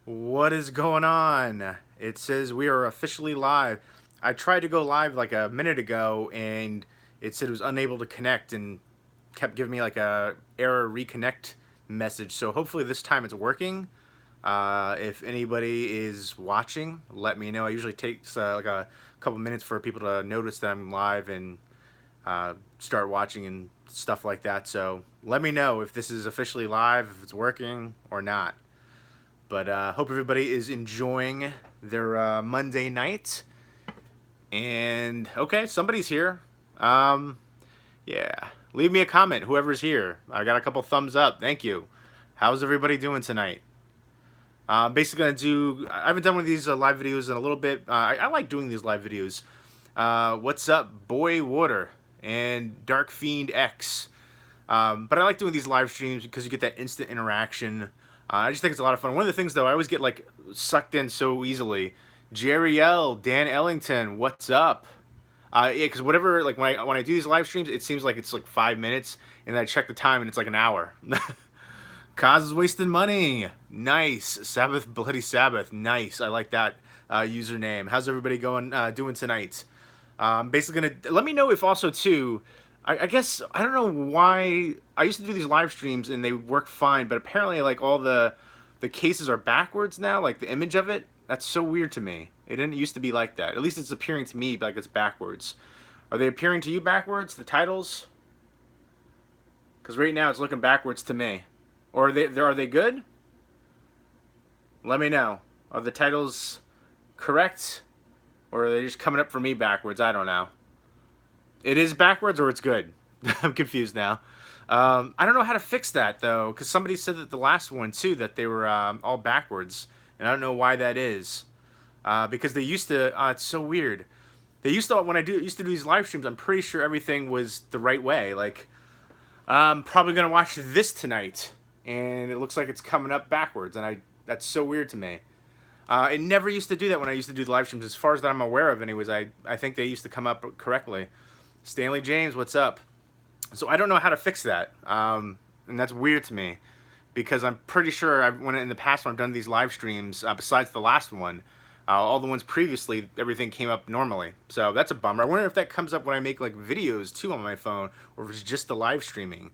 What is going on? It says we are officially live. I tried to go live like a minute ago and it said it was unable to connect and kept giving me like a error reconnect message. So hopefully this time it's working. If anybody is watching, let me know. It usually takes like a couple minutes for people to notice that I'm live and start watching and stuff like that. So let me know if this is officially live, if it's working or not. But hope everybody is enjoying their Monday night. And okay, somebody's here. Um, yeah, leave me a comment. Whoever's here, I got a couple thumbs up. Thank you. How's everybody doing tonight? Basically, gonna do. I haven't done one of these live videos in a little bit. I like doing these live videos. What's up, Boy Water and Dark Fiend X? But I like doing these live streams because you get that instant interaction. I just think it's a lot of fun. One of the things though, I always get like sucked in so easily. Jerry L, Dan Ellington, what's up? Yeah, because whatever, like when I do these live streams, it seems like it's like 5 minutes, and then I check the time and it's like an hour. Kaz is wasting money. Nice. Sabbath, Bloody Sabbath. Nice. I like that username. How's everybody doing tonight? Basically gonna let me know if also too. I guess I don't know why I used to do these live streams and they work fine, but apparently like all the cases are backwards now, like the image of it. That's so weird to me. It didn't used to be like that. At least it's appearing to me like it's backwards. Are they appearing to you backwards? The titles? Because right now it's looking backwards to me. Or are they good? Let me know. Are the titles correct? Or are they just coming up for me backwards? I don't know. It is backwards or it's good? I'm confused now. I don't know how to fix that though, because somebody said that the last one too that they were all backwards, and I don't know why that is. Because they used to. It's so weird. They used to when I used to do these live streams. I'm pretty sure everything was the right way. Like I'm probably gonna watch this tonight, and it looks like it's coming up backwards, and I that's so weird to me. It never used to do that when I used to do the live streams, as far as that I'm aware of. Anyways, I think they used to come up correctly. Stanley James, what's up? So I don't know how to fix that, and that's weird to me because I'm pretty sure when in the past when I've done these live streams, besides the last one, all the ones previously, everything came up normally. So that's a bummer. I wonder if that comes up when I make like videos too on my phone, or if it's just the live streaming.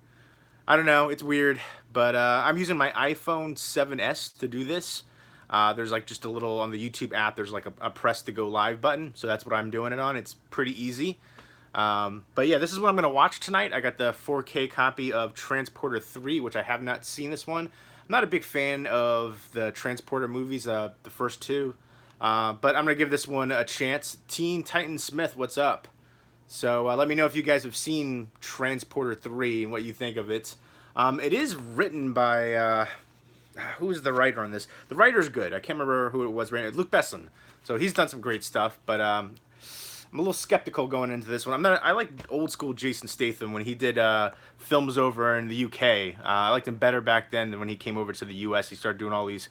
I don't know. It's weird, but I'm using my iPhone 7s to do this. There's like just a little on the YouTube app. There's like a press to go live button, so that's what I'm doing it on. It's pretty easy. But yeah, this is what I'm gonna watch tonight. I got the 4K copy of Transporter 3, which I have not seen this one. I'm not a big fan of the Transporter movies, the first two, but I'm gonna give this one a chance. Teen Titan Smith, what's up? So let me know if you guys have seen Transporter 3 and what you think of it. It is written by who's the writer on this? The writer's good. I can't remember who it was. Right, Luke Besson. So he's done some great stuff, but I'm a little skeptical going into this one. I like old school Jason Statham when he did films over in the UK. I liked him better back then than when he came over to the US. He started doing all these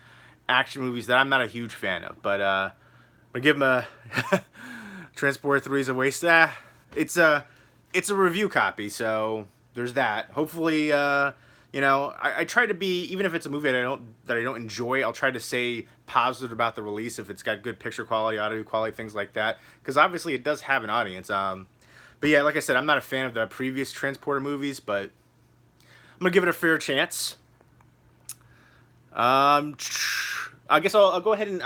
action movies that I'm not a huge fan of. But I'm gonna give him a Transporter 3 is a waste. It's a review copy, so there's that. Hopefully, I try to be, even if it's a movie that I don't enjoy, I'll try to say positive about the release if it's got good picture quality, audio quality, things like that. Because obviously it does have an audience. But yeah, like I said, I'm not a fan of the previous Transporter movies, but I'm gonna give it a fair chance. Um, I guess I'll go ahead and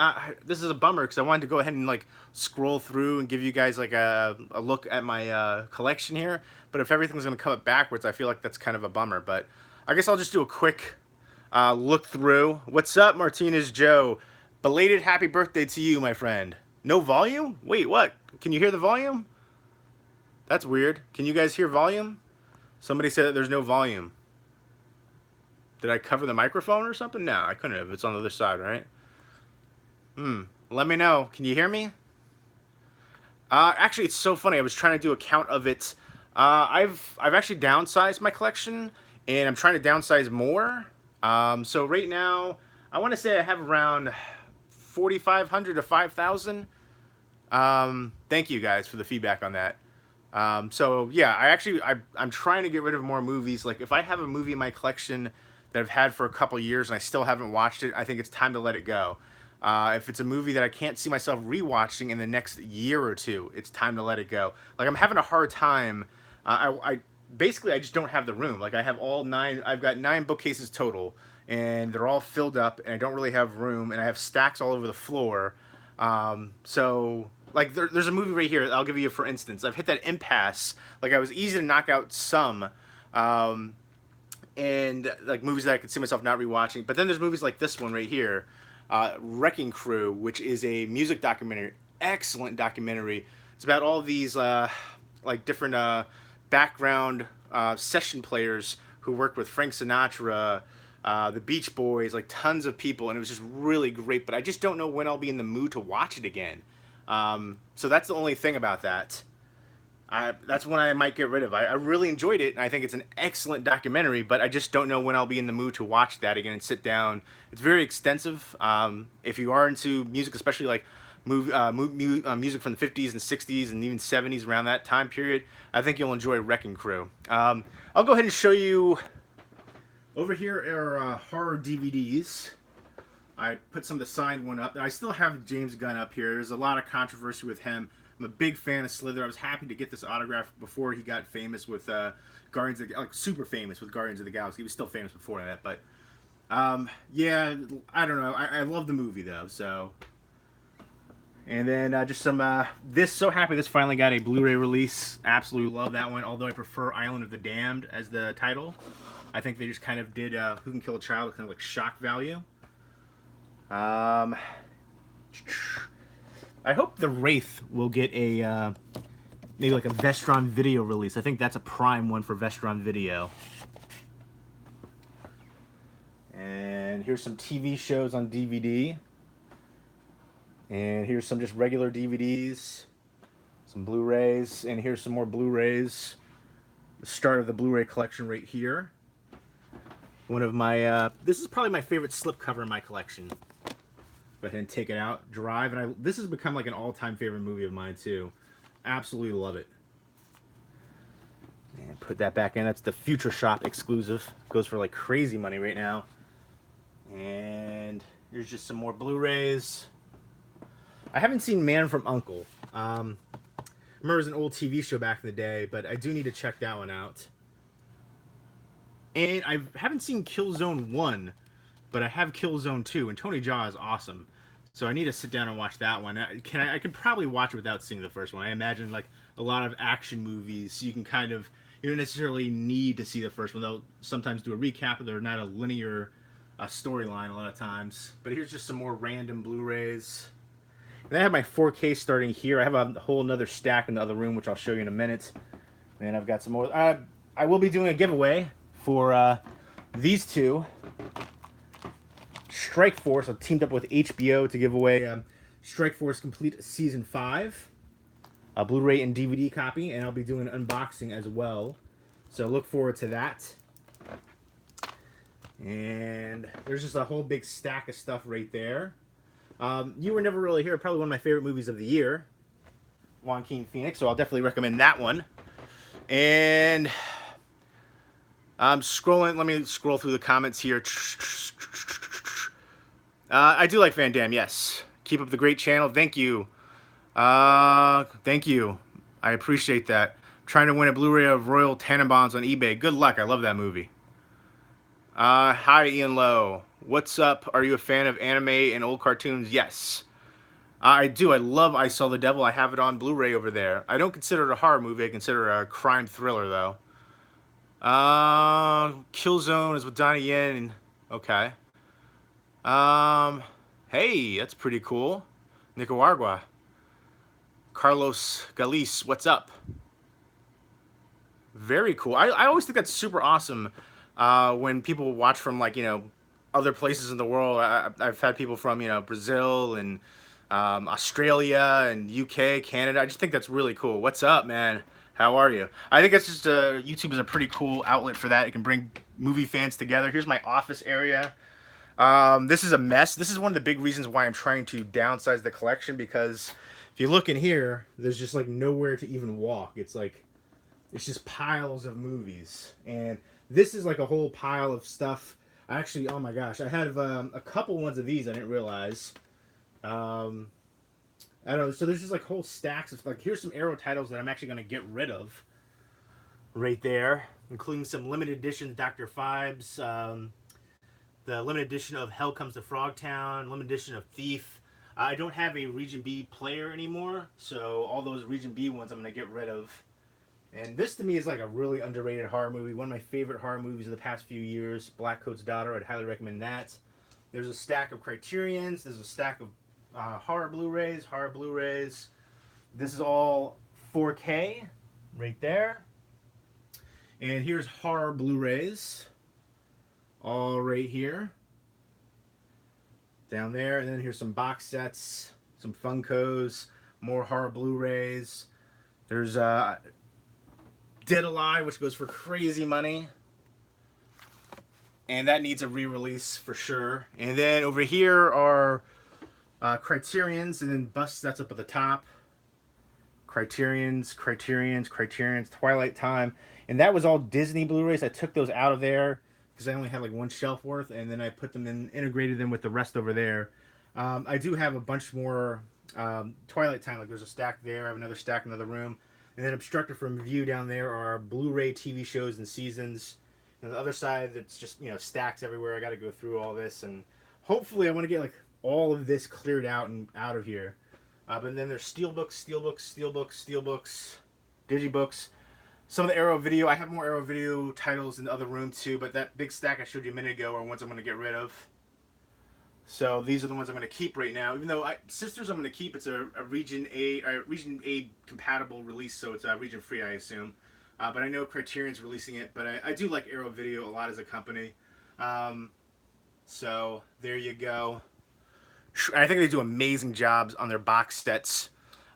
this is a bummer because I wanted to go ahead and like scroll through and give you guys like a look at my collection here. But if everything's gonna come up backwards, I feel like that's kind of a bummer. But I guess I'll just do a quick look through. What's up, Martinez Joe? Belated happy birthday to you, my friend. No volume? Wait, what? Can you hear the volume? That's weird. Can you guys hear volume? Somebody said that there's no volume. Did I cover the microphone or something? No, I couldn't have. It's on the other side, right? Let me know. Can you hear me? Actually, it's so funny. I was trying to do a count of it. I've actually downsized my collection, and I'm trying to downsize more. So right now, I want to say I have around 4,500 to 5,000. Thank you guys for the feedback on that. So yeah, I'm trying to get rid of more movies. Like if I have a movie in my collection that I've had for a couple years and I still haven't watched it, I think it's time to let it go. If it's a movie that I can't see myself rewatching in the next year or two, it's time to let it go. Like I'm having a hard time. I basically I just don't have the room. Like I have all nine. I've got 9 bookcases total, and they're all filled up, and I don't really have room, and I have stacks all over the floor. So like there's a movie right here. I'll give you for instance. I've hit that impasse. Like I was easy to knock out some. And like movies that I could see myself not rewatching. But then there's movies like this one right here, Wrecking Crew, which is a music documentary, excellent documentary. It's about all these like different background session players who worked with Frank Sinatra, the Beach Boys, like tons of people, and it was just really great. But I just don't know when I'll be in the mood to watch it again. So that's the only thing about that. That's one I might get rid of. I really enjoyed it, and I think it's an excellent documentary, but I just don't know when I'll be in the mood to watch that again and sit down. It's very extensive. If you are into music, especially like music from the 50s and 60s and even 70s, around that time period, I think you'll enjoy Wrecking Crew. I'll go ahead and show you. Over here are horror DVDs. I put some of the signed one up. I still have James Gunn up here. There's a lot of controversy with him. I'm a big fan of Slither. I was happy to get this autograph before he got famous with Guardians of the, like super famous with Guardians of the Galaxy. He was still famous before that, but yeah, I don't know. I love the movie though. So, and then just some this. So happy this finally got a Blu-ray release. Absolutely love that one. Although I prefer Island of the Damned as the title. I think they just kind of did Who Can Kill a Child, kind of like shock value. I hope the Wraith will get a maybe like a Vestron Video release. I think that's a prime one for Vestron Video. And here's some TV shows on DVD. And here's some just regular DVDs, some Blu-rays, and here's some more Blu-rays. The start of the Blu-ray collection right here. One of my this is probably my favorite slipcover in my collection. Go ahead and take it out, Drive, and this has become like an all-time favorite movie of mine too. Absolutely love it. And put that back in. That's the Future Shop exclusive. Goes for like crazy money right now. And here's just some more Blu-rays. I haven't seen Man from U.N.C.L.E. I remember it was an old TV show back in the day, but I do need to check that one out. And I haven't seen Killzone 1, but I have Killzone 2, and Tony Jaa is awesome. So I need to sit down and watch that one. I could probably watch it without seeing the first one. I imagine like a lot of action movies, you can kind of, you don't necessarily need to see the first one. They'll sometimes do a recap, but they're not a linear storyline a lot of times. But here's just some more random Blu-rays. And I have my 4K starting here. I have a whole another stack in the other room, which I'll show you in a minute. And I've got some more. I will be doing a giveaway for these two. Strike Force. I've teamed up with HBO to give away Strike Force Complete Season 5, a Blu-ray and DVD copy, and I'll be doing an unboxing as well. So look forward to that. And there's just a whole big stack of stuff right there. You Were Never Really Here, probably one of my favorite movies of the year. Joaquin Phoenix, so I'll definitely recommend that one. And I'm scrolling. Let me scroll through the comments here. I do like Van Damme, yes. Keep up the great channel. Thank you. Thank you. I appreciate that. Trying to win a Blu-ray of Royal Tenenbaums on eBay. Good luck. I love that movie. Hi, Ian Lowe. What's up? Are you a fan of anime and old cartoons? Yes. I do. I love I Saw the Devil. I have it on Blu-ray over there. I don't consider it a horror movie. I consider it a crime thriller, though. Killzone is with Donnie Yen. Okay. Hey, that's pretty cool. Nicaragua. Carlos Galice, what's up? Very cool. I always think that's super awesome when people watch from, like, you know, other places in the world. I've had people from, you know, Brazil and Australia and UK, Canada. I just think that's really cool. What's up, man? How are you? I think it's just YouTube is a pretty cool outlet for that. It can bring movie fans together. Here's my office area. This is a mess. This is one of the big reasons why I'm trying to downsize the collection, because if you look in here, there's just like nowhere to even walk. It's like, it's just piles of movies. And this is like a whole pile of stuff. Actually, oh my gosh, I have a couple ones of these I didn't realize. Um, I don't know. So there's just like whole stacks of like here's some Arrow titles that I'm actually going to get rid of right there, including some limited editions Dr. Fibes, the limited edition of Hell Comes to Frogtown, limited edition of Thief. I don't have a Region B player anymore, so all those Region B ones I'm going to get rid of. And this to me is like a really underrated horror movie. One of my favorite horror movies of the past few years, Black Coat's Daughter. I'd highly recommend that. There's a stack of Criterions. There's a stack of horror Blu-rays. Horror Blu-rays. This is all 4K right there. And here's horror Blu-rays, all right here, down there. And then here's some box sets, some Funkos, more horror Blu-rays. There's Dead Alive, which goes for crazy money. And that needs a re-release for sure. And then over here are Criterions, and then Bust, that's up at the top. Criterions, Twilight Time. And that was all Disney Blu-rays. I took those out of there because I only had like one shelf worth, and then I put them in, integrated them with the rest over there. I do have a bunch more Twilight Time. Like there's a stack there. I have another stack in another room. And then obstructed from view down there are Blu-ray TV shows and seasons. And the other side, that's just stacks everywhere. I got to go through all this, and hopefully I want to get like all of this cleared out and out of here. But then there's steelbooks, digibooks. Some of the Arrow Video. I have more Arrow Video titles in the other room too, but that big stack I showed you a minute ago are ones I'm going to get rid of. So these are the ones I'm going to keep right now. Even though Sisters I'm going to keep, it's a Region A compatible release, so it's region free, I assume. But I know Criterion's releasing it, but I do like Arrow Video a lot as a company. So there you go. I think they do amazing jobs on their box sets.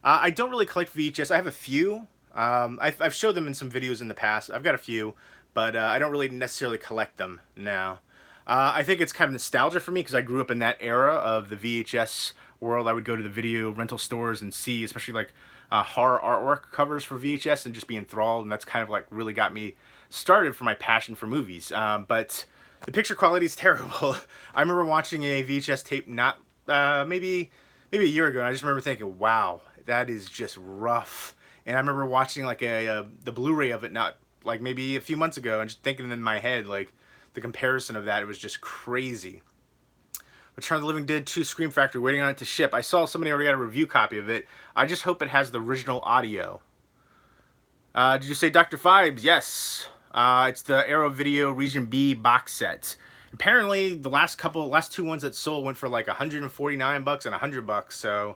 I don't really collect VHS. I have a few. I've showed them in some videos in the past. I've got a few, but I don't really necessarily collect them now. I think it's kind of nostalgia for me because I grew up in that era of the VHS world. I would go to the video rental stores and see, especially like horror artwork covers for VHS, and just be enthralled. And that's kind of like really got me started for my passion for movies. But the picture quality is terrible. I remember watching a VHS tape not maybe a year ago, and I just remember thinking, wow, that is just rough. And I remember watching like the Blu-ray of it not like maybe a few months ago, and just thinking in my head like the comparison of that, it was just crazy. Return of the Living Dead 2 Scream Factory, waiting on it to ship. I saw somebody already got a review copy of it. I just hope it has the original audio. Did you say Dr. Fibes? Yes. It's the Arrow Video Region B box set. Apparently, the last two ones that sold went for like $149 and $100. So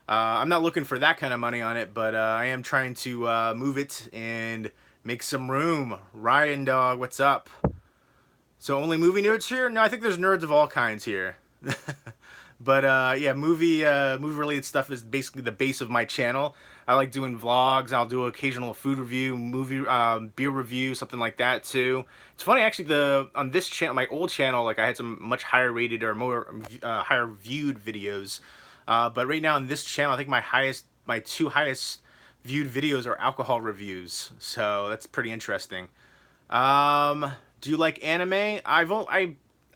I'm not looking for that kind of money on it, but I am trying to move it and make some room. Ryan Dog, what's up? So only movie nerds here? No, I think there's nerds of all kinds here. But yeah, movie related stuff is basically the base of my channel. I like doing vlogs. I'll do occasional food review, movie beer review, something like that too. It's funny actually, on this channel, my old channel, like I had some much higher rated or more higher viewed videos. But right now on this channel, I think my two highest viewed videos are alcohol reviews. So that's pretty interesting. Do you like anime?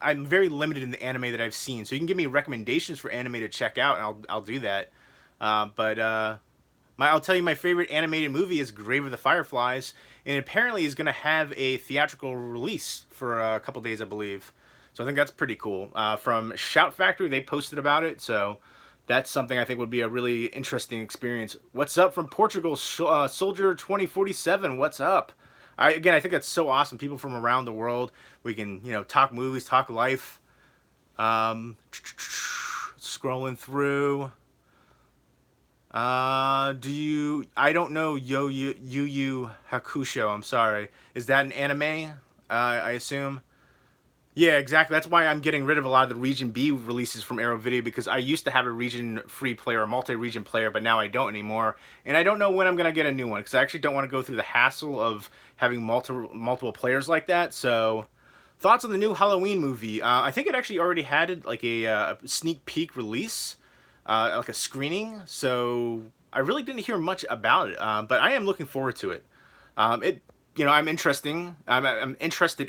I'm very limited in the anime that I've seen, so you can give me recommendations for anime to check out, and I'll do that. I'll tell you my favorite animated movie is Grave of the Fireflies, and apparently is going to have a theatrical release for a couple days, I believe. So I think that's pretty cool. From Shout Factory, they posted about it, so that's something I think would be a really interesting experience. What's up from Portugal? Soldier 2047, what's up? Again, I think that's so awesome. People from around the world, we can, talk movies, talk life. Scrolling through. I don't know Yu Yu Hakusho, I'm sorry. Is that an anime? I assume. Yeah, exactly. That's why I'm getting rid of a lot of the Region B releases from Arrow Video, because I used to have a region-free player, a multi-region player, but now I don't anymore. And I don't know when I'm going to get a new one, because I actually don't want to go through the hassle of having multiple players like that. So, thoughts on the new Halloween movie? I think it actually already had like a sneak peek release, like a screening. So, I really didn't hear much about it, but I am looking forward to it. I'm interested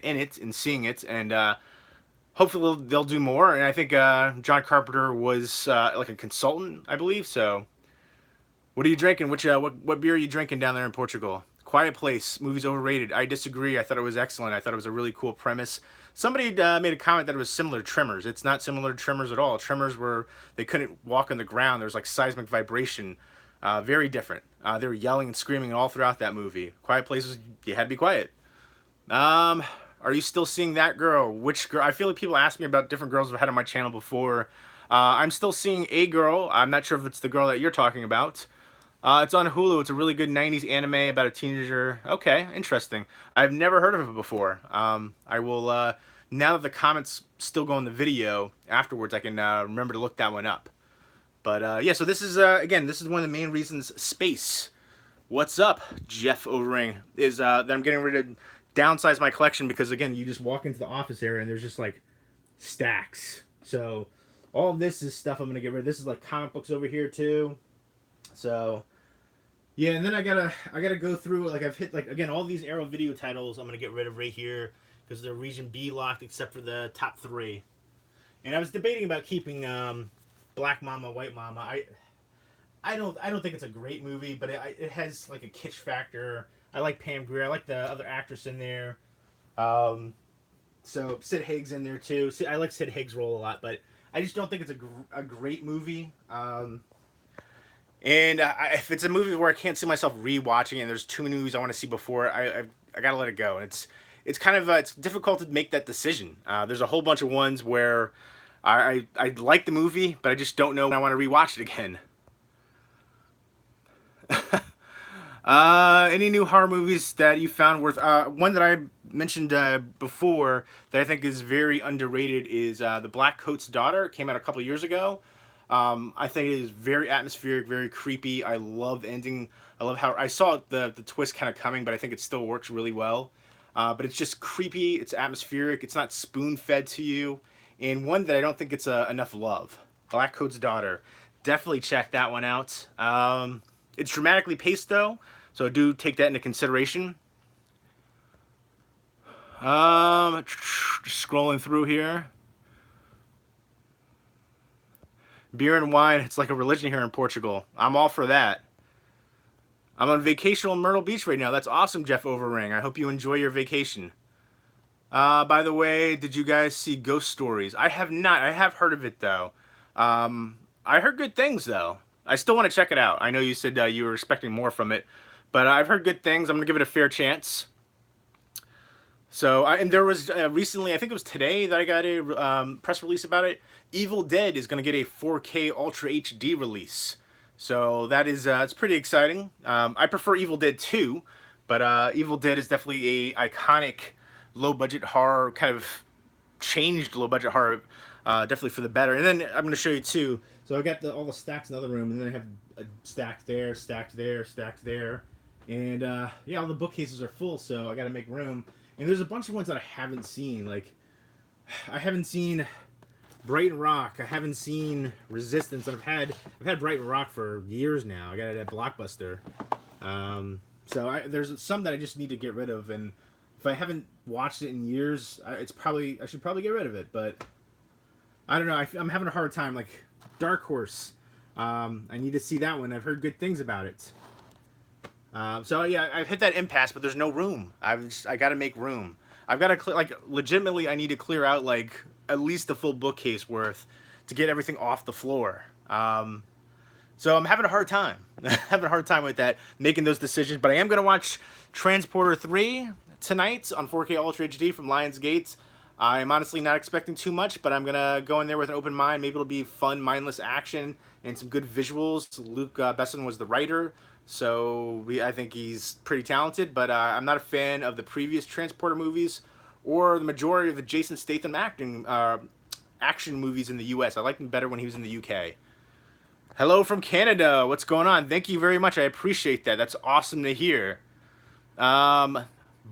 in it and seeing it, and hopefully they'll do more. And I think John Carpenter was like a consultant, I believe. So, what are you drinking? Which what beer are you drinking down there in Portugal? Quiet Place. Movie's overrated. I disagree. I thought it was excellent. I thought it was a really cool premise. Somebody made a comment that it was similar to Tremors. It's not similar to Tremors at all. Tremors were they couldn't walk on the ground. There was like seismic vibration. Very different. They were yelling and screaming all throughout that movie. Quiet Place was you had to be quiet. Um, are you still seeing that girl? Which girl? I feel like people ask me about different girls I've had on my channel before. I'm still seeing a girl. I'm not sure if it's the girl that you're talking about. It's on Hulu. It's a really good 90s anime about a teenager. Okay, interesting. I've never heard of it before. I will, now that the comments still go in the video afterwards, I can remember to look that one up. But yeah, so this is, again, this is one of the main reasons space. What's up, Jeff Overing? Is that I'm getting ready to downsize my collection because, again, you just walk into the office area and there's just like stacks. So all of this is stuff I'm going to get rid of. This is like comic books over here, too. So yeah, and then I gotta go through like I've hit like again all these Arrow video titles I'm gonna get rid of right here because they're region B locked except for the top three. And I was debating about keeping Black Mama, White Mama. I don't think it's a great movie, but it has like a kitsch factor. I like Pam Grier. I like the other actress in there. Um, so Sid Haig's in there too. I like Sid Haig's role a lot, but I just don't think it's a great movie. And if it's a movie where I can't see myself rewatching and there's too many movies I want to see before, I gotta let it go. And it's kind of it's difficult to make that decision. There's a whole bunch of ones where I like the movie, but I just don't know when I want to rewatch it again. Any new horror movies that you found worth? One that I mentioned before that I think is very underrated is The Black Coat's Daughter. It came out a couple years ago. I think it is very atmospheric, very creepy. I love the ending. I love how I saw the twist kind of coming, but I think it still works really well. But it's just creepy. It's atmospheric. It's not spoon fed to you. And one that I don't think gets enough love. Black Coat's Daughter. Definitely check that one out. It's dramatically paced though, so do take that into consideration. Just scrolling through here. Beer and wine, it's like a religion here in Portugal. I'm all for that. I'm on vacation on Myrtle Beach right now. That's awesome, Jeff Overring. I hope you enjoy your vacation. By the way, did you guys see Ghost Stories? I have not. I have heard of it, though. I heard good things, though. I still want to check it out. I know you said you were expecting more from it, but I've heard good things. I'm going to give it a fair chance. So, and there was recently, I think it was today that I got a press release about it. Evil Dead is going to get a 4K Ultra HD release. So that is, it's pretty exciting. I prefer Evil Dead 2, but Evil Dead is definitely a iconic low-budget horror, kind of changed low-budget horror, definitely for the better. And then I'm going to show you too. So I got all the stacks in the other room, and then I have a stacked there, stacked there, stacked there. And yeah, all the bookcases are full, so I got to make room. And there's a bunch of ones that I haven't seen. Like, I haven't seen Brighton Rock. I haven't seen Resistance. I've had Brighton Rock for years now. I got it at Blockbuster. So there's some that I just need to get rid of. And if I haven't watched it in years, I should probably get rid of it. But I don't know. I'm having a hard time. Like Dark Horse. I need to see that one. I've heard good things about it. So yeah, I've hit that impasse, but there's no room. I got to make room. I've got to like legitimately. I need to clear out like at least a full bookcase worth to get everything off the floor. So I'm having a hard time. Having a hard time with that, making those decisions. But I am gonna watch Transporter 3 tonight on 4K Ultra HD from Lionsgate. I'm honestly not expecting too much, but I'm gonna go in there with an open mind. Maybe it'll be fun, mindless action and some good visuals. Luke Besson was the writer. So I think he's pretty talented, but I'm not a fan of the previous Transporter movies or the majority of the Jason Statham action movies in the U.S. I liked him better when he was in the U.K. Hello from Canada. What's going on? Thank you very much. I appreciate that. That's awesome to hear. Born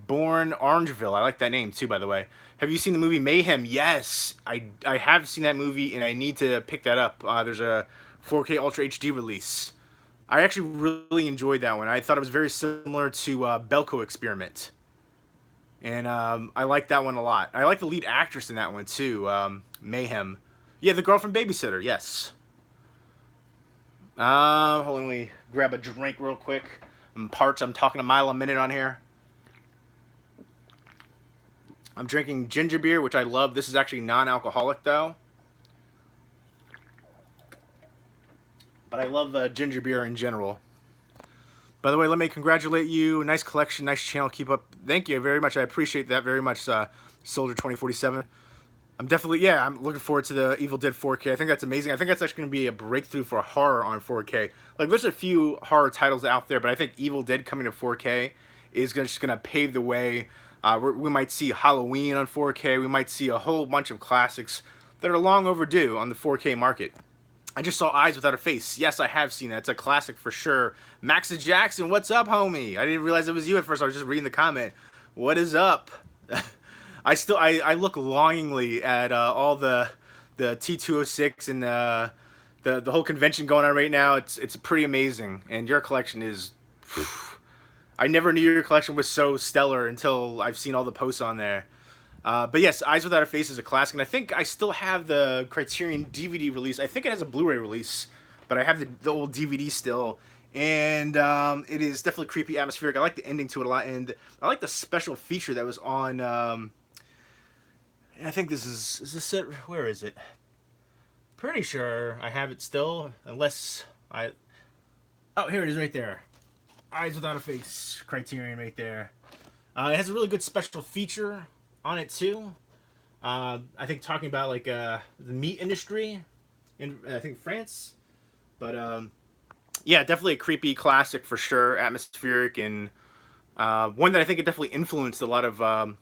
Orangeville. I like that name too, by the way. Have you seen the movie Mayhem? Yes, I have seen that movie, and I need to pick that up. There's a 4K Ultra HD release. I actually really enjoyed that one. I thought it was very similar to Belko Experiment. and I like that one a lot. I like the lead actress in that one too, Mayhem. Yeah, the girl from Babysitter. Yes. Hold on, let me grab a drink real quick. I'm parched. I'm talking a mile a minute on here. I'm drinking ginger beer, which I love. This is actually non-alcoholic though, but I love ginger beer in general. By the way, let me congratulate you. Nice collection, nice channel. Keep up. Thank you very much. I appreciate that very much, Soldier 2047. I'm definitely, yeah, I'm looking forward to the Evil Dead 4K. I think that's amazing. I think that's actually going to be a breakthrough for horror on 4K. Like, there's a few horror titles out there, but I think Evil Dead coming to 4K is just going to pave the way. We might see Halloween on 4K. We might see a whole bunch of classics that are long overdue on the 4K market. I just saw Eyes Without a Face. Yes, I have seen that. It's a classic for sure. Max Jackson, what's up, homie? I didn't realize it was you at first. I was just reading the comment. What is up? I look longingly at all the T206 and the whole convention going on right now. It's pretty amazing, and your collection is. I never knew your collection was so stellar until I've seen all the posts on there. But yes, Eyes Without a Face is a classic, and I think I still have the Criterion DVD release. I think it has a Blu-ray release, but I have the old DVD still, and it is definitely creepy, atmospheric. I like the ending to it a lot, and I like the special feature that was on. I think is this it? Where is it? Pretty sure I have it still, unless I. Oh, here it is, right there. Eyes Without a Face, Criterion, right there. It has a really good special feature on it too. I think talking about like the meat industry in I think France, but yeah, definitely a creepy classic for sure, atmospheric, and one that I think it definitely influenced a lot of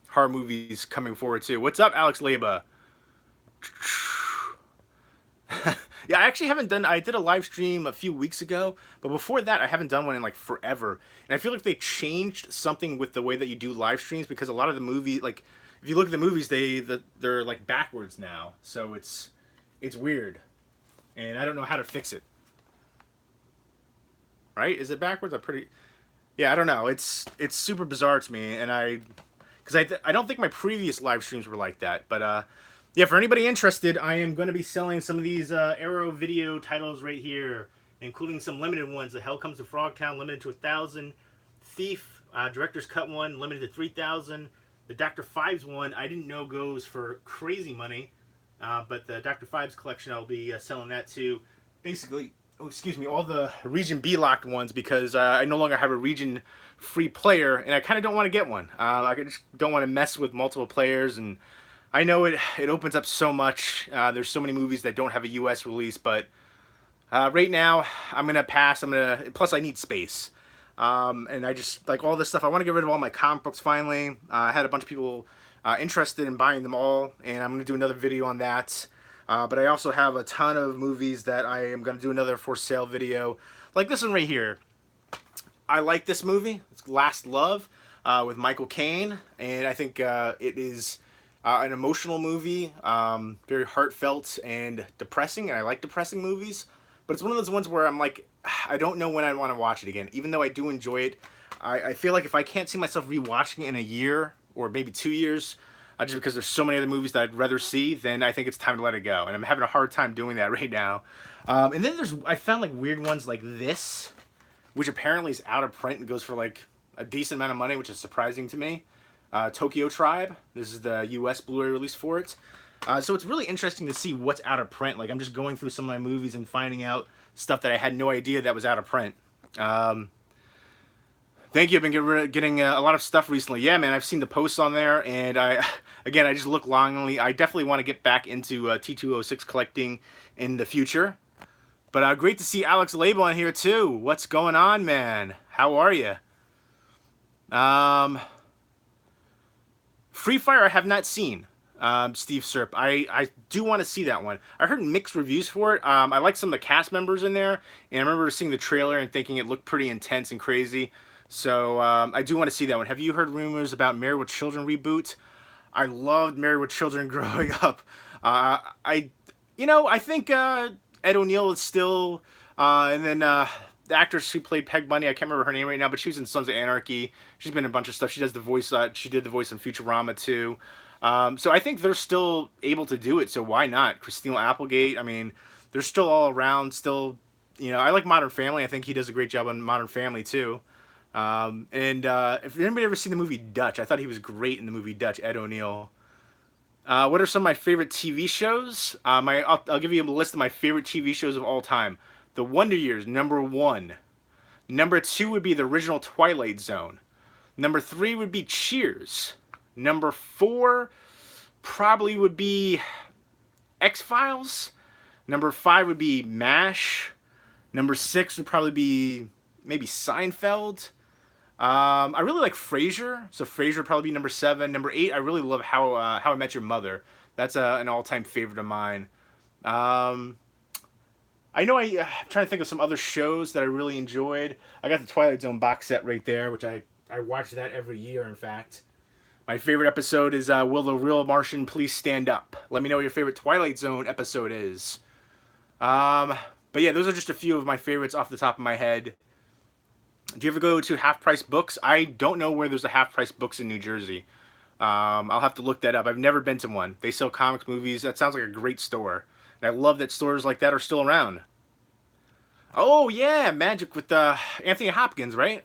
horror movies coming forward too. What's up, Alex Leba? Yeah, I actually haven't done. I did a live stream a few weeks ago, but before that, I haven't done one in like forever. And I feel like they changed something with the way that you do live streams because a lot of the movie, like if you look at the movies, they're like backwards now, so it's weird, and I don't know how to fix it. Right? Is it backwards? I'm pretty. Yeah, I don't know. It's super bizarre to me, and because I don't think my previous live streams were like that, but yeah, for anybody interested, I am going to be selling some of these Arrow video titles right here, including some limited ones. The Hell Comes to Frogtown, limited to 1,000. Thief, Director's Cut one, limited to 3,000. The Dr. Fives one, I didn't know goes for crazy money, but the Dr. Fives collection, I'll be selling that too. Basically, oh, excuse me, all the Region B locked ones because I no longer have a Region free player, and I kind of don't want to get one. I just don't want to mess with multiple players, and I know it opens up so much. There's so many movies that don't have a U.S. release, but right now I'm gonna pass. Plus I need space, and I just like all this stuff. I want to get rid of all my comic books finally. I had a bunch of people interested in buying them all, and I'm gonna do another video on that. But I also have a ton of movies that I am gonna do another for sale video, like this one right here. I like this movie. It's Last Love with Michael Caine, and I think it is. An emotional movie, very heartfelt and depressing, and I like depressing movies, but it's one of those ones where I'm like, I don't know when I want to watch it again. Even though I do enjoy it, I feel like if I can't see myself rewatching it in a year or maybe 2 years, just because there's so many other movies that I'd rather see, then I think it's time to let it go, and I'm having a hard time doing that right now. And then I found like weird ones like this, which apparently is out of print and goes for like a decent amount of money, which is surprising to me. Tokyo Tribe. This is the U.S. Blu-ray release for it. So it's really interesting to see what's out of print. Like I'm just going through some of my movies and finding out stuff that I had no idea that was out of print. Thank you. I've been getting a lot of stuff recently. Yeah, man, I've seen the posts on there, and I just look longingly. I definitely want to get back into T206 collecting in the future. But great to see Alex Label on here too. What's going on, man? How are you? Free Fire I have not seen, Steve Serp. I do want to see that one. I heard mixed reviews for it. I like some of the cast members in there, and I remember seeing the trailer and thinking it looked pretty intense and crazy. So I do want to see that one. Have you heard rumors about Married with Children reboot? I loved Married with Children growing up. I think Ed O'Neill is still, and then the actress who played Peg Bunny. I can't remember her name right now, but she was in Sons of Anarchy. She's been in a bunch of stuff. She does the voice. She did the voice in Futurama too. So I think they're still able to do it. So why not? Christina Applegate. I mean, they're still all around. Still, I like Modern Family. I think he does a great job on Modern Family too. And if anybody ever seen the movie Dutch, I thought he was great in the movie Dutch. Ed O'Neill. What are some of my favorite TV shows? I'll give you a list of my favorite TV shows of all time. The Wonder Years, number one. Number two would be the original Twilight Zone. Number three would be Cheers. Number four probably would be X-Files. Number five would be MASH. Number six would probably be maybe Seinfeld. I really like Frasier, so Frasier would probably be number seven. Number eight, I really love How I Met Your Mother. That's an all-time favorite of mine. Um, I know I'm trying to think of some other shows that I really enjoyed. I got the Twilight Zone box set right there, which I watch that every year. In fact, my favorite episode is Will the Real Martian Please Stand Up? Let me know what your favorite Twilight Zone episode is. Um, but yeah, those are just a few of my favorites off the top of my head. Do you ever go to Half Price Books? I don't know where there's a Half Price Books in New Jersey. I'll have to look that up. I've never been to one. They sell comics, movies. That sounds like a great store. And I love that stores like that are still around. Oh yeah, Magic with Anthony Hopkins, right?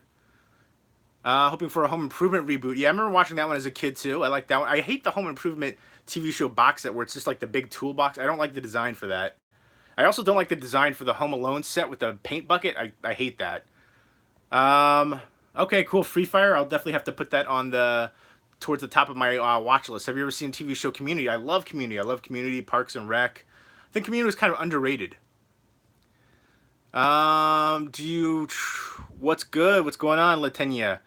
Hoping for a Home Improvement reboot. Yeah, I remember watching that one as a kid too. I like that one. I hate the Home Improvement TV show box set where it's just like the big toolbox. I don't like the design for that. I also don't like the design for the Home Alone set with the paint bucket. I hate that. Um, okay, cool. Free Fire. I'll definitely have to put that on the towards the top of my watch list. Have you ever seen TV show Community? I love Community. I love Community, Parks and Rec. I think Community is kind of underrated. Do you? What's good? What's going on, Latenya?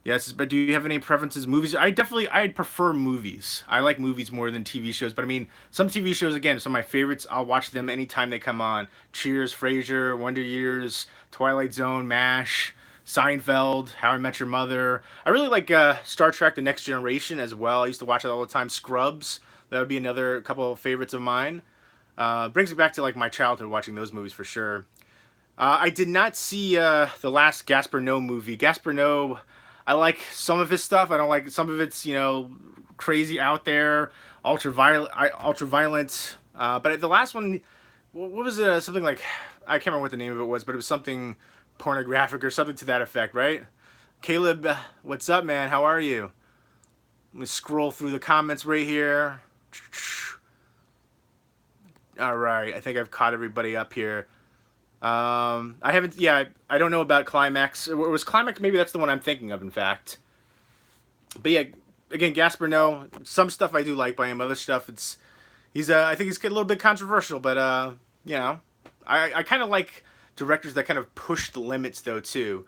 Yes, but do you have any preferences? Movies? I'd prefer movies. I like movies more than TV shows. But I mean, some TV shows again, some of my favorites. I'll watch them anytime they come on. Cheers, Frasier, Wonder Years, Twilight Zone, MASH, Seinfeld, How I Met Your Mother. I really like Star Trek: The Next Generation as well. I used to watch it all the time. Scrubs. That would be another couple of favorites of mine. Brings me back to like my childhood watching those movies for sure. I did not see the last Gaspar Noé movie. Gaspar Noé, I like some of his stuff. I don't like some of it's crazy out there, ultra violent. But the last one, what was it? Something like I can't remember what the name of it was, but it was something pornographic or something to that effect, right? Caleb, what's up, man? How are you? Let me scroll through the comments right here. All right, I think I've caught everybody up here. I haven't. Yeah, I don't know about Climax. It was Climax. Maybe that's the one I'm thinking of. In fact, but yeah, again, Gaspar Noé. Some stuff I do like by him. Other stuff, he's. I think he's a little bit controversial, but you know, I kind of like directors that kind of push the limits though too.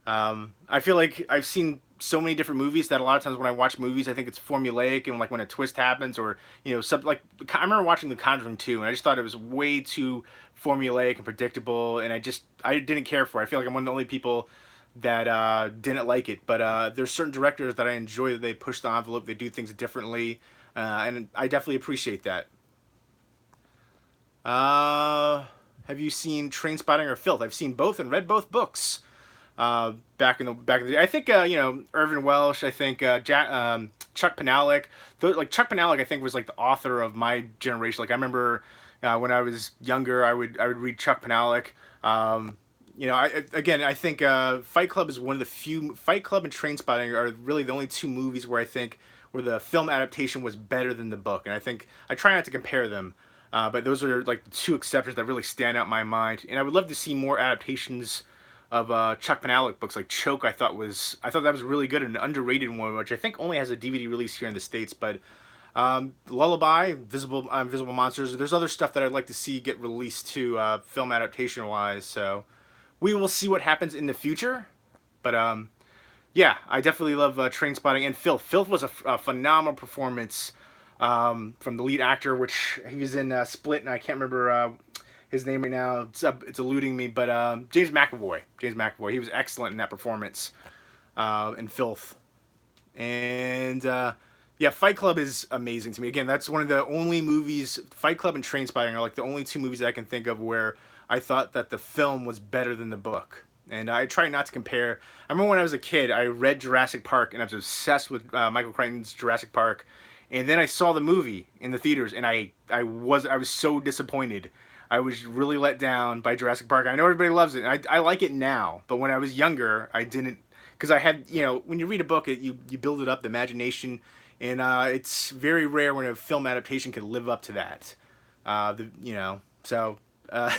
I feel like I've seen so many different movies that a lot of times when I watch movies, I think it's formulaic and like when a twist happens or like I remember watching The Conjuring 2 and I just thought it was way too formulaic and predictable and I didn't care for it. I feel like I'm one of the only people that didn't like it. But there's certain directors that I enjoy that they push the envelope, they do things differently, and I definitely appreciate that. Have you seen Trainspotting or Filth? I've seen both and read both books. Back in the day. I think Irvin Welsh. I think Chuck Palahniuk. Like Chuck Palahniuk, I think was like the author of my generation. Like I remember when I was younger, I would read Chuck Palahniuk. I think Fight Club is one of the few. Fight Club and Trainspotting are really the only two movies where I think where the film adaptation was better than the book, and I think I try not to compare them. But those are like the two exceptions that really stand out in my mind, and I would love to see more adaptations of Chuck Palahniuk books like Choke. I thought that was really good and an underrated one, which I think only has a DVD release here in the States. But Lullaby, Visible Monsters. There's other stuff that I'd like to see get released to film adaptation wise. So we will see what happens in the future. But yeah, I definitely love Trainspotting and Filth. Filth was a phenomenal performance from the lead actor, which he was in Split, and I can't remember his name right now. It's eluding me, but James McAvoy. James McAvoy. He was excellent in that performance in Filth. And Yeah, Fight Club is amazing to me. Again, that's one of the only movies. Fight Club and Trainspotting are like the only two movies that I can think of where I thought that the film was better than the book. And I try not to compare. I remember when I was a kid, I read Jurassic Park, and I was obsessed with Michael Crichton's Jurassic Park. And then I saw the movie in the theaters, and I was so disappointed. I was really let down by Jurassic Park. I know everybody loves it, and I like it now. But when I was younger, I didn't, because I had, when you read a book, you build it up, the imagination, and it's very rare when a film adaptation can live up to that. So uh,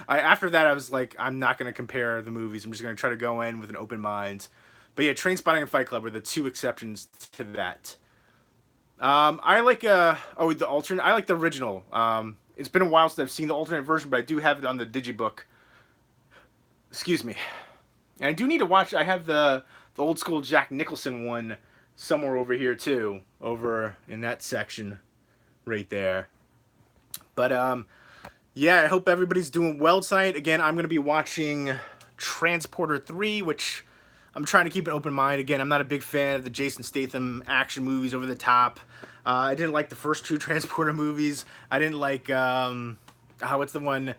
after that, I was like, I'm not going to compare the movies. I'm just going to try to go in with an open mind. But yeah, Trainspotting and Fight Club are the two exceptions to that. I like the alternate. I like the original. It's been a while since I've seen the alternate version, but I do have it on the digibook. Excuse me. And I do need to watch. I have the old school Jack Nicholson one somewhere over here too, over in that section right there. But yeah, I hope everybody's doing well tonight. Again, I'm gonna be watching Transporter 3, which I'm trying to keep an open mind. Again, I'm not a big fan of the Jason Statham action movies over the top. I didn't like the first two Transporter movies. I didn't like what's the one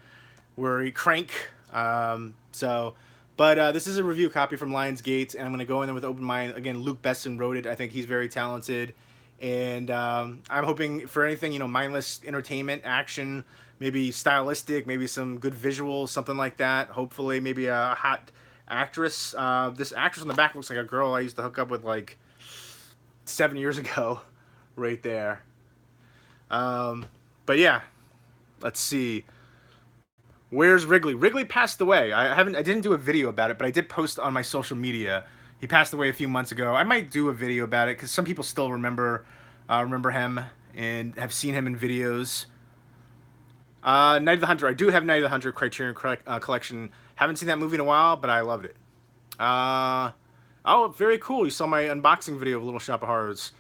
where he crank. But this is a review copy from Lionsgate, and I'm going to go in there with open mind. Again, Luke Besson wrote it. I think he's very talented, and I'm hoping for anything, mindless entertainment, action, maybe stylistic, maybe some good visuals, something like that. Hopefully, maybe a hot actress. This actress on the back looks like a girl I used to hook up with like 7 years ago, right there. But yeah, let's see. Where's Wrigley? Wrigley passed away. I didn't do a video about it, but I did post on my social media. He passed away a few months ago. I might do a video about it because some people still remember him and have seen him in videos. Night of the Hunter. I do have Night of the Hunter Criterion collection. Haven't seen that movie in a while, but I loved it. Uh, oh, very cool. You saw my unboxing video of Little Shop of Horrors.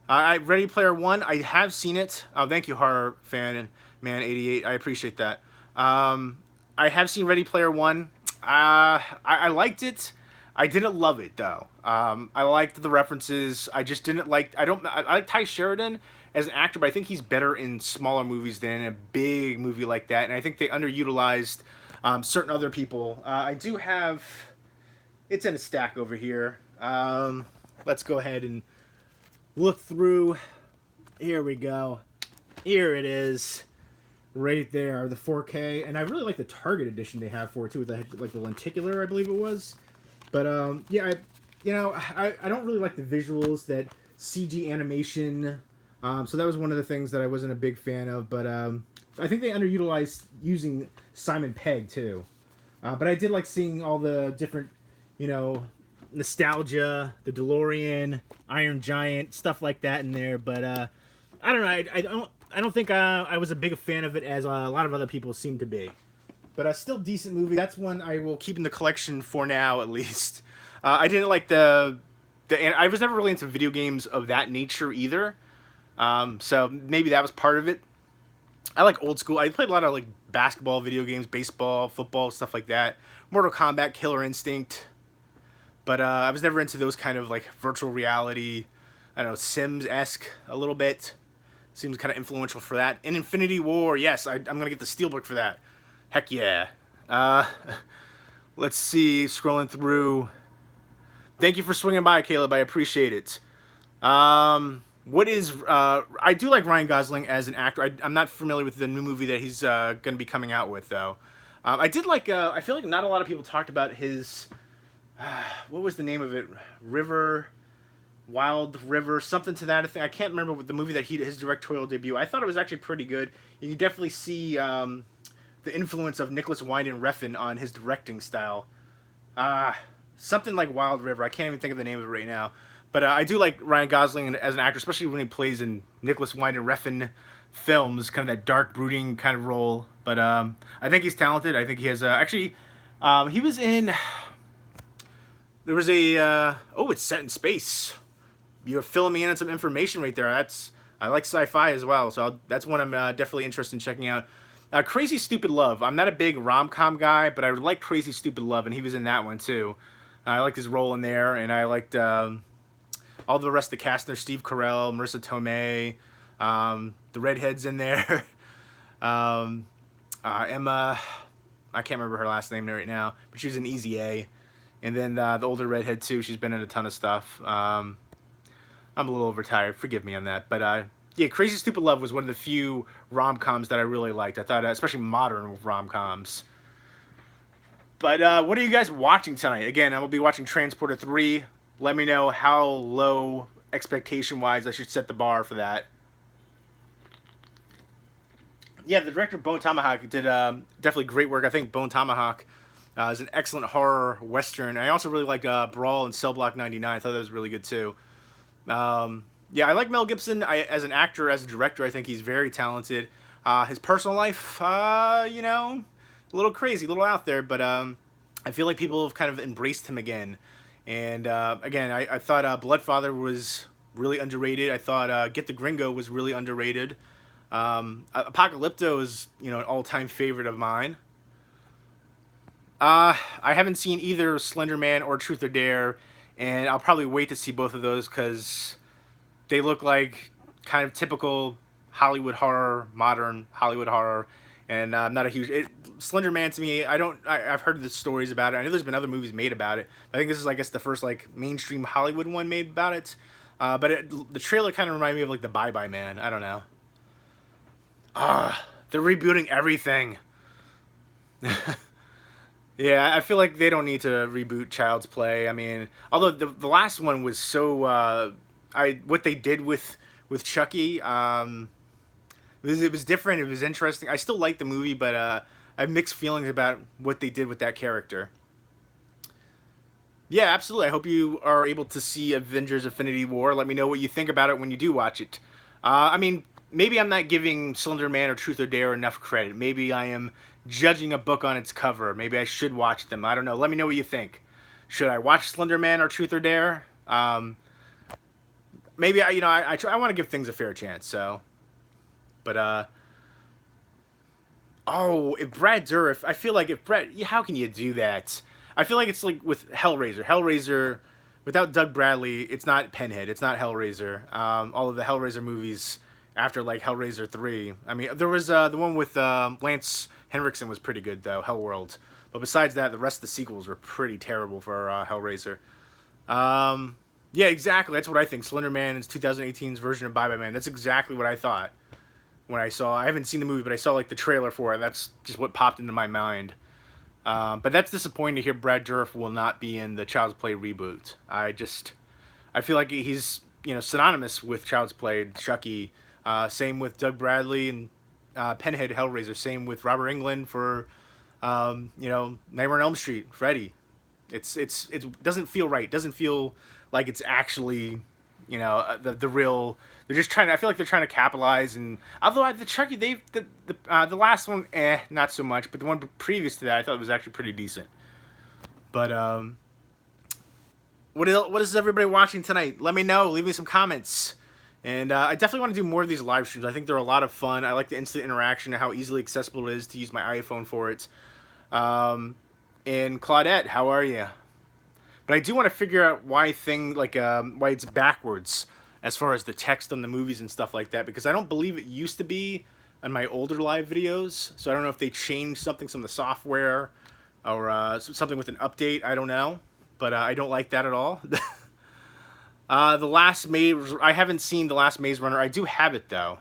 Ready Player One. I have seen it. Oh, thank you, horror fan and man 88. I appreciate that. I have seen Ready Player One. I liked it. I didn't love it though. I liked the references. I just didn't like. I don't. I like Ty Sheridan as an actor, but I think he's better in smaller movies than in a big movie like that. And I think they underutilized certain other people. I do have. It's in a stack over here. Let's go ahead and look through. Here we go. Here it is. Right there, the 4K, and I really like the Target edition they have for it too, with the lenticular, I believe it was. But yeah, I don't really like the visuals, that CG animation. So that was one of the things that I wasn't a big fan of. But I think they underutilized using Simon Pegg too. But I did like seeing all the different, nostalgia, the DeLorean, Iron Giant, stuff like that in there. But I don't know. I don't think I was a big fan of it as a lot of other people seem to be. But a still decent movie. That's one I will keep in the collection for now, at least. I didn't like and I was never really into video games of that nature either. So maybe that was part of it. I like old school. I played a lot of like basketball video games, baseball, football, stuff like that. Mortal Kombat, Killer Instinct. But I was never into those kind of like virtual reality, I don't know, Sims-esque a little bit. Seems kind of influential for that. In Infinity War, yes, I'm going to get the Steelbook for that. Heck yeah. Uh, let's see, scrolling through. Thank you for swinging by, Caleb. I appreciate it. I do like Ryan Gosling as an actor. I'm not familiar with the new movie that he's going to be coming out with, though. I did like, I feel like not a lot of people talked about his, what was the name of it? Wild River, something to that thing. I can't remember what the movie that his directorial debut. I thought it was actually pretty good. You can definitely see the influence of Nicholas Winding Refn on his directing style. Something like Wild River. I can't even think of the name of it right now. But I do like Ryan Gosling as an actor, especially when he plays in Nicholas Winding Refn films, kind of that dark, brooding kind of role. But I think he's talented. I think he has he was in. There was it's set in space. You're filling me in on some information right there. I like sci-fi as well, so that's one I'm definitely interested in checking out. Crazy Stupid Love. I'm not a big rom-com guy, but I like Crazy Stupid Love, and he was in that one too. I liked his role in there, and I liked all the rest of the cast. There's Steve Carell, Marissa Tomei, the redheads in there. um, Emma, I can't remember her last name right now, but she was in Easy A. And then the older redhead too. She's been in a ton of stuff. I'm a little overtired. Forgive me on that. But yeah, Crazy Stupid Love was one of the few rom-coms that I really liked. I thought, especially modern rom-coms. But what are you guys watching tonight? Again, I will be watching Transporter 3. Let me know how low expectation-wise I should set the bar for that. Yeah, the director Bone Tomahawk did definitely great work. I think Bone Tomahawk is an excellent horror western. I also really liked Brawl and Cell Block 99. I thought that was really good too. Yeah, I like Mel Gibson as an actor, as a director. I think he's very talented. His personal life, a little crazy, a little out there, but I feel like people have kind of embraced him again. And again, I thought Bloodfather was really underrated. I thought Get the Gringo was really underrated. Apocalypto is, an all-time favorite of mine. I haven't seen either Slender Man or Truth or Dare, and I'll probably wait to see both of those because they look like kind of typical Hollywood horror, modern Hollywood horror, and I'm not a huge Slender Man to me. I've heard the stories about it. I know there's been other movies made about it. I think this is, I guess, the first like mainstream Hollywood one made about it. But the trailer kind of reminded me of like the Bye Bye Man. I don't know. They're rebooting everything. Yeah, I feel like they don't need to reboot Child's Play. I mean, although the last one was so I what they did with Chucky, it was different. It was interesting. I still like the movie, but I have mixed feelings about what they did with that character. Yeah, absolutely. I hope you are able to see Avengers: Infinity War. Let me know what you think about it when you do watch it. I mean, maybe I'm not giving Slender Man or Truth or Dare enough credit. Maybe I am judging a book on its cover. Maybe I should watch them. I don't know. Let me know what you think. Should I watch Slender Man or Truth or Dare? Maybe I want to give things a fair chance. So, but oh, if Brad Dourif, I feel like if Brad, yeah, how can you do that? I feel like it's like with Hellraiser. Hellraiser, without Doug Bradley, it's not Pinhead. It's not Hellraiser. All of the Hellraiser movies after like Hellraiser 3. I mean, there was the one with Lance Henriksen was pretty good though, Hellworld. But besides that, the rest of the sequels were pretty terrible for Hellraiser. Yeah, exactly. That's what I think. Slender Man is 2018's version of Bye Bye Man. That's exactly what I thought when I saw. I haven't seen the movie, but I saw like the trailer for it. That's just what popped into my mind. But that's disappointing to hear Brad Dourif will not be in the Child's Play reboot. I feel like he's synonymous with Child's Play, Chucky. Same with Doug Bradley and Pinhead Hellraiser. Same with Robert Englund for Nightmare on Elm Street, Freddy. It doesn't feel right. It doesn't feel like it's actually the real. They're just trying to. I feel like they're trying to capitalize. And although the Chucky, the last one, not so much. But the one previous to that, I thought was actually pretty decent. But what is everybody watching tonight? Let me know. Leave me some comments. And I definitely want to do more of these live streams. I think they're a lot of fun. I like the instant interaction and how easily accessible it is to use my iPhone for it. And Claudette, how are you? But I do want to figure out why it's backwards as far as the text on the movies and stuff like that, because I don't believe it used to be on my older live videos. So I don't know if they changed something, some of the software, or something with an update. I don't know, but I don't like that at all. The Last Maze. I haven't seen The Last Maze Runner. I do have it though.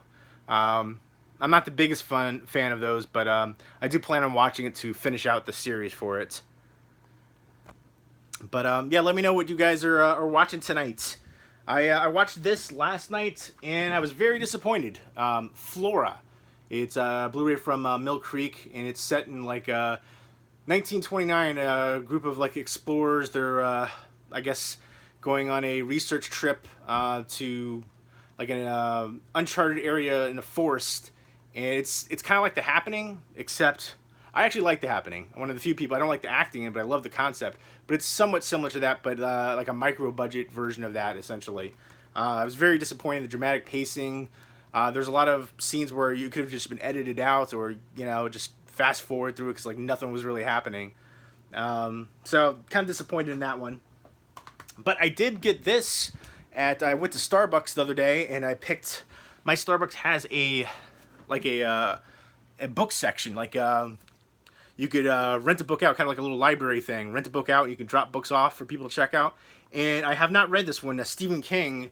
I'm not the biggest fan of those, but I do plan on watching it to finish out the series for it. But yeah, let me know what you guys are watching tonight. I watched this last night and I was very disappointed. Flora. It's a Blu-ray from Mill Creek, and it's set in like 1929. A group of like explorers. They're I guess going on a research trip to like an uncharted area in a forest, and it's kind of like The Happening, except I actually like The Happening. I'm one of the few people. I don't like the acting in it, but I love the concept. But it's somewhat similar to that, but like a micro budget version of that, essentially. I was very disappointed in the dramatic pacing. There's a lot of scenes where you could have just been edited out, or just fast forward through it because like nothing was really happening. So kind of disappointed in that one. But I did get this, I went to Starbucks the other day and I picked. My Starbucks has like a book section. Like you could rent a book out, kind of like a little library thing. Rent a book out, you can drop books off for people to check out. And I have not read this one, Stephen King,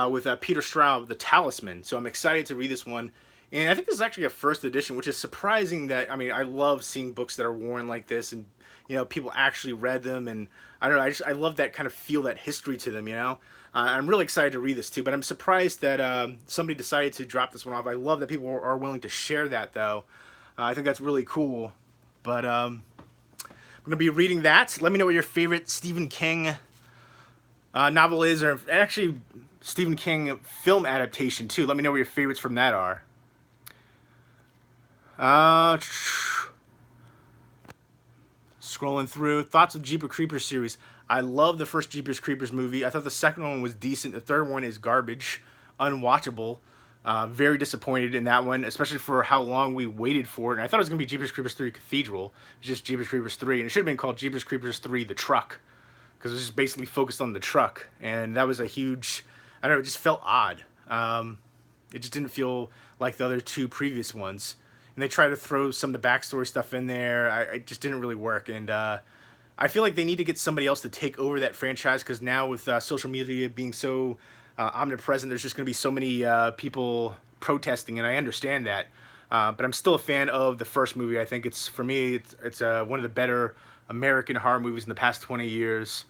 with Peter Straub, The Talisman. So I'm excited to read this one. And I think this is actually a first edition, which is surprising. That I mean, I love seeing books that are worn like this, and people actually read them. And I don't know, I love that kind of feel, that history to them. I'm really excited to read this too. But I'm surprised that somebody decided to drop this one off. I love that people are willing to share that, though. I think that's really cool. But I'm gonna be reading that. Let me know what your favorite Stephen King novel is, or actually Stephen King film adaptation too. Let me know what your favorites from that are. Uh, Scrolling through thoughts of Jeepers Creepers series. I love the first Jeepers Creepers movie. I thought the second one was decent. The third one is garbage, unwatchable. Very disappointed in that one, especially for how long we waited for it. And I thought it was gonna be Jeepers Creepers 3 Cathedral. It's just Jeepers Creepers 3, and it should have been called Jeepers Creepers 3 The Truck, because it was just basically focused on the truck, and that was a huge. I don't know. It just felt odd. It just didn't feel like the other two previous ones. And they tried to throw some of the backstory stuff in there. It just didn't really work, and I feel like they need to get somebody else to take over that franchise, because now with social media being so omnipresent, there's just going to be so many people protesting, and I understand that. But I'm still a fan of the first movie. I think it's, for me, it's one of the better American horror movies in the past 20 years.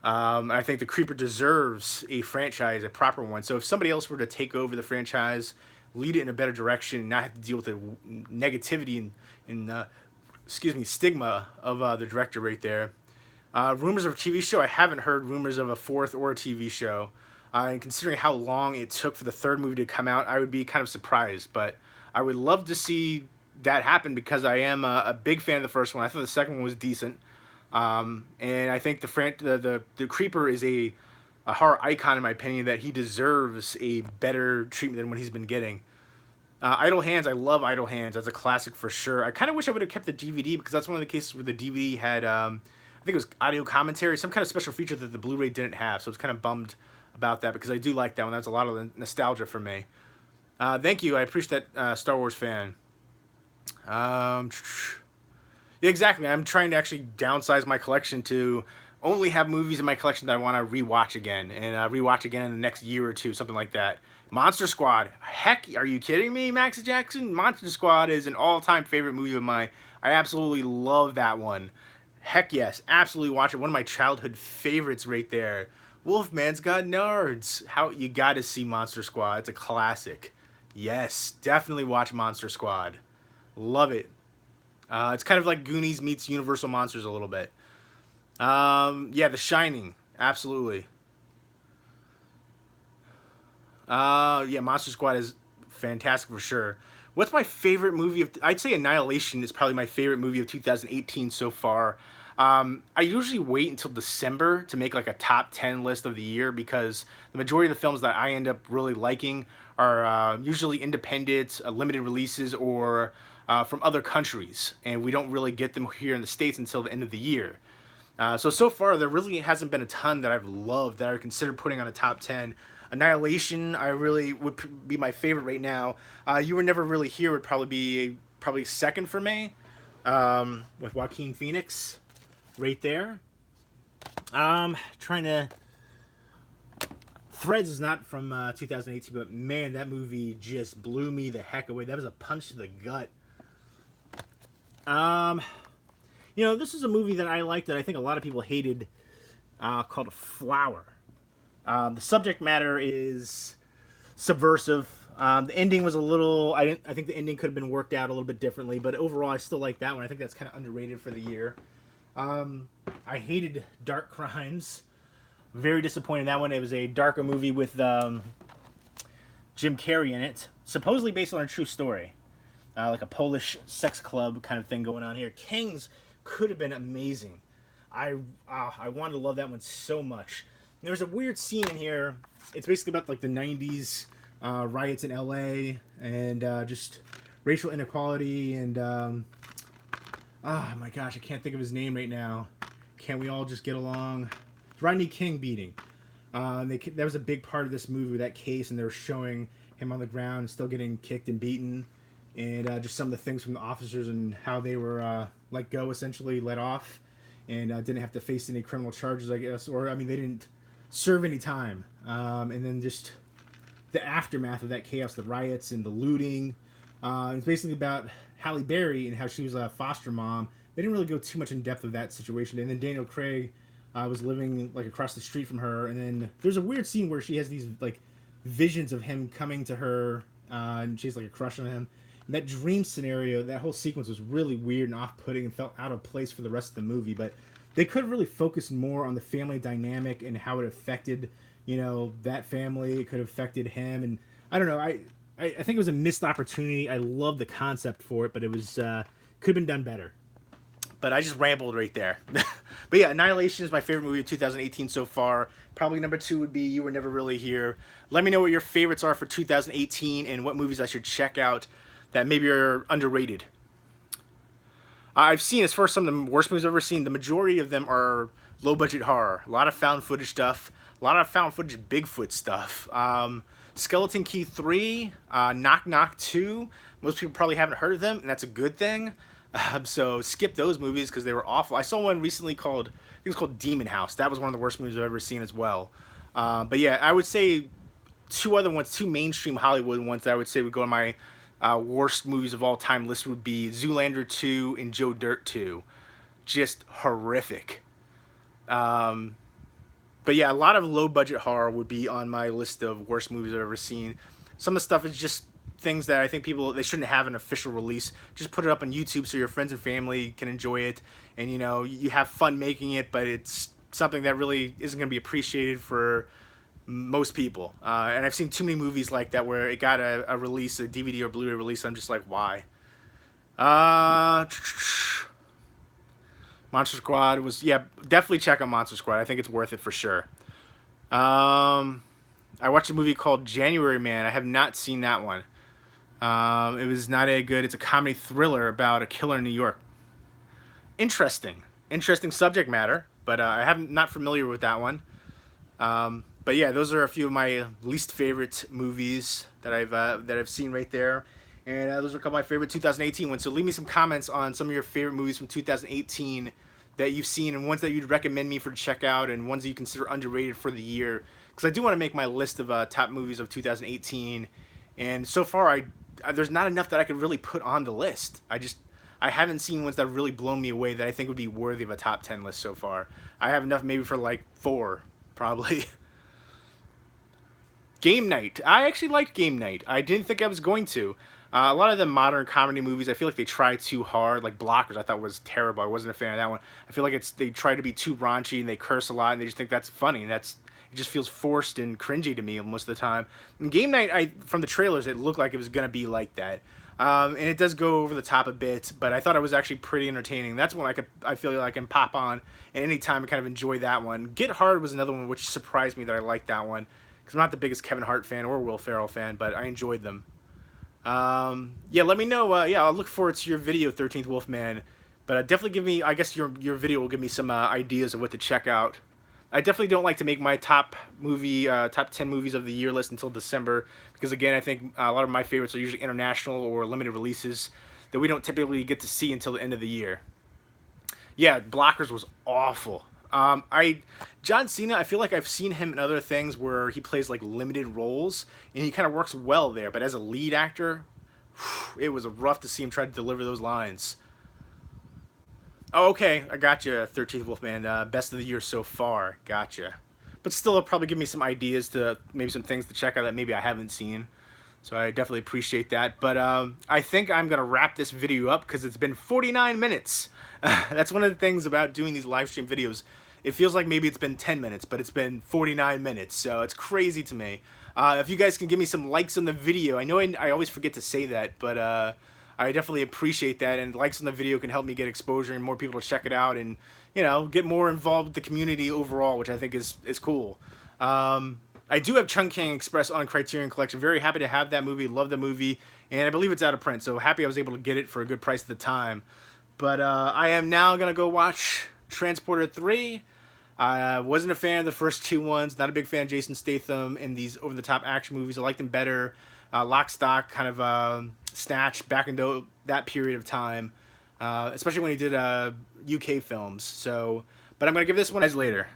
I think the Creeper deserves a franchise, a proper one. So if somebody else were to take over the franchise, lead it in a better direction, and not have to deal with the negativity and excuse me, stigma of the director right there. Rumors of a TV show. I haven't heard rumors of a fourth or a TV show. And considering how long it took for the third movie to come out, I would be kind of surprised. But I would love to see that happen, because I am a big fan of the first one. I thought the second one was decent. And I think the Creeper is a horror icon, in my opinion, that he deserves a better treatment than what he's been getting. Idle Hands, I love Idle Hands. That's a classic for sure. I kind of wish I would have kept the DVD, because that's one of the cases where the DVD had, I think it was audio commentary, some kind of special feature that the Blu-ray didn't have. So I was kind of bummed about that, because I do like that one. That's a lot of nostalgia for me. Thank you. I appreciate that, Star Wars fan. Yeah, exactly. I'm trying to actually downsize my collection to only have movies in my collection that I want to rewatch again, and rewatch again in the next year or two, something like that. Monster Squad. Heck, are you kidding me, Max Jackson? Monster Squad is an all-time favorite movie of mine. I absolutely love that one. Heck yes, absolutely watch it. One of my childhood favorites right there. Wolfman's Got Nards. How you got to see Monster Squad. It's a classic. Yes, definitely watch Monster Squad. Love it. It's kind of like Goonies meets Universal Monsters a little bit. Yeah, The Shining. Absolutely. Yeah, Monster Squad is fantastic for sure. What's my favorite movie of? I'd say Annihilation is probably my favorite movie of 2018 so far. I usually wait until December to make like a top 10 list of the year, because the majority of the films that I end up really liking are usually independent, limited releases, or from other countries, and we don't really get them here in the States until the end of the year. So far, there really hasn't been a ton that I've loved that I consider putting on a top 10. Annihilation, I really would be my favorite right now. You Were Never Really Here would probably be probably second for me, with Joaquin Phoenix right there. Trying to. Threads is not from 2018, but man, that movie just blew me the heck away. That was a punch to the gut. This is a movie that I liked that I think a lot of people hated, called Flower. The subject matter is subversive. The ending was a little. I think the ending could have been worked out a little bit differently, but overall, I still like that one. I think that's kind of underrated for the year. I hated Dark Crimes. Very disappointed in that one. It was a darker movie with Jim Carrey in it, supposedly based on a true story, like a Polish sex club kind of thing going on here. Kings could have been amazing. I wanted to love that one so much. There's a weird scene in here. It's basically about like the 90s riots in LA, and just racial inequality, and oh my gosh, I can't think of his name right now. Can't we all just get along? Rodney King beating. That was a big part of this movie, that case, and they were showing him on the ground, still getting kicked and beaten, and just some of the things from the officers and how they were let go, essentially let off, and didn't have to face any criminal charges, I guess, or I mean, they didn't serve any time. And then just the aftermath of that chaos, the riots and the looting. It's basically about Halle Berry and how she was a foster mom. They didn't really go too much in depth of that situation. And then Daniel Craig was living like across the street from her. And then there's a weird scene where she has these like visions of him coming to her, and she's like a crush on him. And that dream scenario, that whole sequence was really weird and off-putting and felt out of place for the rest of the movie. But they could really focus more on the family dynamic and how it affected, that family. It could have affected him, and I don't know. I think it was a missed opportunity. I love the concept for it, but it was could have been done better. But I just rambled right there. But yeah, Annihilation is my favorite movie of 2018 so far. Probably number two would be You Were Never Really Here. Let me know what your favorites are for 2018 and what movies I should check out that maybe are underrated. I've seen, as far as some of the worst movies I've ever seen, the majority of them are low budget horror. A lot of found footage stuff, a lot of found footage Bigfoot stuff. Skeleton Key 3, Knock Knock 2. Most people probably haven't heard of them, and that's a good thing. So skip those movies because they were awful. I saw one recently called, I think it was called Demon House. That was one of the worst movies I've ever seen as well. But yeah, I would say two other ones, two mainstream Hollywood ones that I would say would go on my worst movies of all time list would be Zoolander 2 and Joe Dirt 2. Just horrific. Um, but yeah, a lot of low budget horror would be on my list of worst movies I've ever seen. Some of the stuff is just things that I think people they shouldn't have an official release. Just put it up on YouTube so your friends and family can enjoy it, and you have fun making it. But it's something that really isn't going to be appreciated for most people. And I've seen too many movies like that where it got a release, a DVD or Blu-ray release. I'm just like, why? Uh, Monster Squad was, yeah, definitely check out Monster Squad. I think it's worth it for sure. Um, I watched a movie called January Man. I have not seen that one. It was not a good. It's a comedy thriller about a killer in New York. Interesting subject matter, but I haven't not familiar with that one. But yeah, those are a few of my least favorite movies that I've seen right there, and those are a couple of my favorite 2018 ones. So leave me some comments on some of your favorite movies from 2018 that you've seen, and ones that you'd recommend me for to check out, and ones that you consider underrated for the year. Because I do want to make my list of top movies of 2018, and so far there's not enough that I could really put on the list. I haven't seen ones that really blown me away that I think would be worthy of a top 10 list so far. I have enough maybe for like four, probably. Game Night. I actually liked Game Night. I didn't think I was going to. A lot of the modern comedy movies, I feel like they try too hard. Like Blockers, I thought was terrible. I wasn't a fan of that one. I feel like they try to be too raunchy and they curse a lot and they just think that's funny. And it just feels forced and cringy to me most of the time. And Game Night, from the trailers, it looked like it was gonna be like that. And it does go over the top a bit, but I thought it was actually pretty entertaining. That's one I feel like I can pop on at any time and kind of enjoy that one. Get Hard was another one which surprised me that I liked that one because I'm not the biggest Kevin Hart fan or Will Ferrell fan, but I enjoyed them. Yeah, let me know. Yeah, I'll look forward to your video, 13th Wolfman. But definitely give me, I guess your video will give me some ideas of what to check out. I definitely don't like to make my top 10 movies of the year list until December because again, I think a lot of my favorites are usually international or limited releases that we don't typically get to see until the end of the year. Yeah, Blockers was awful. John Cena, I feel like I've seen him in other things where he plays like limited roles and he kind of works well there, but as a lead actor, it was rough to see him try to deliver those lines. Oh, okay, I got you, 13th Wolfman. Best of the year so far. Gotcha. But still, it'll probably give me some ideas to maybe some things to check out that maybe I haven't seen. So I definitely appreciate that. But I think I'm going to wrap this video up because it's been 49 minutes. That's one of the things about doing these live stream videos. It feels like maybe it's been 10 minutes, but it's been 49 minutes. So it's crazy to me. If you guys can give me some likes on the video. I know I always forget to say that, but I definitely appreciate that. And likes on the video can help me get exposure and more people to check it out and, get more involved with the community overall, which I think is cool. I do have Chungking Express on Criterion Collection. Very happy to have that movie. Love the movie. And I believe it's out of print. So happy I was able to get it for a good price at the time. But I am now going to go watch Transporter 3. I wasn't a fan of the first two ones. Not a big fan of Jason Statham in these over-the-top action movies. I liked them better. Lock, Stock, kind of Snatch back into that period of time, especially when he did UK films. So, but I'm gonna give this one as later.